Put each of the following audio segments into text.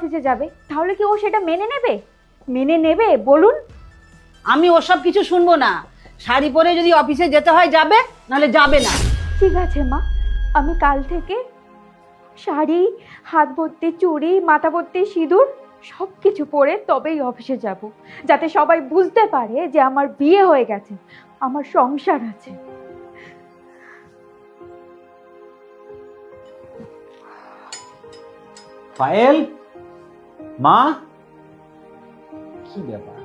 অফিসে যাবে, তাহলে কি ও সেটা মেনে নেবে? মেনে নেবে বলুন? আমি ওসব কিছু শুনবো না। শাড়ি পরে যদি অফিসে যেতে হয় যাবে, নাহলে যাবে না। ঠিক আছে মা, আমি কাল থেকে শাড়ি, হাত ভর্তি চুড়ি, মাথা ভর্তি সিঁদুর সব কিছু পরে তবেই অফিসে যাব, যাতে সবাই বুঝতে পারে যে আমার বিয়ে হয়ে গেছে, আমার সংসার আছে। পায়েল, মা, কি ব্যাপার,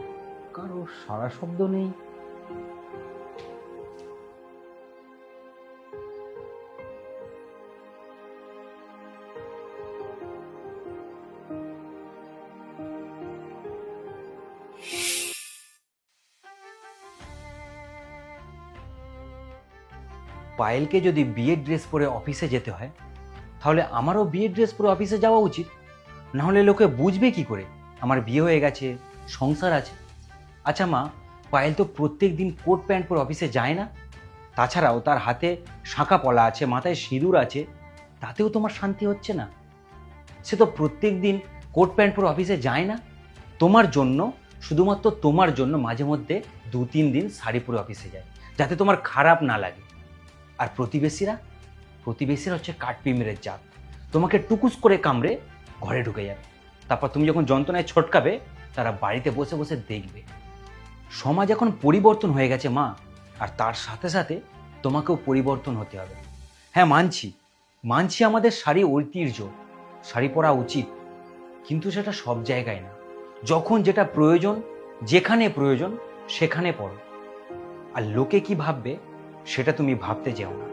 কারো সারা শব্দ নেই? পায়েলকে যদি বিয়ের ড্রেস পরে অফিসে যেতে হয়, তাহলে আমারও বিয়ের ড্রেস পরে অফিসে যাওয়া উচিত। না হলে লোকে বুঝবে কি করে আমার বিয়ে হয়ে গেছে, সংসার আছে। আচ্ছা মা, পায়েল তো প্রত্যেক দিন কোট প্যান্ট পরে অফিসে যায় না? তাছাড়াও তার হাতে শাঁখা পলা আছে, মাথায় সিঁদুর আছে, তাতেও তোমার শান্তি হচ্ছে না? সে তো প্রত্যেক দিন কোট প্যান্ট পরে অফিসে যায় না। তোমার জন্য, শুধুমাত্র তোমার জন্য মাঝে মধ্যে 2-3 দিন শাড়ি পরে অফিসে যায়, যাতে তোমার খারাপ না লাগে। আর প্রতিবেশীরা প্রতিবেশীরা হচ্ছে কাঠপিমড়ের জাত, তোমাকে টুকুস করে কামড়ে ঘরে ঢুকে যাবে। তারপর তুমি যখন যন্ত্রণায় ছটকাবে, তারা বাড়িতে বসে বসে দেখবে। সমাজ এখন পরিবর্তন হয়ে গেছে মা, আর তার সাথে সাথে তোমাকেও পরিবর্তন হতে হবে। হ্যাঁ মানছি, মানছি আমাদের শাড়ি ঐতিহ্য, শাড়ি পরা উচিত, কিন্তু সেটা সব জায়গায় না। যখন যেটা প্রয়োজন, যেখানে প্রয়োজন সেখানে পরো। আর লোকে কি ভাববে সেটা তুমি ভাবতে যেও না।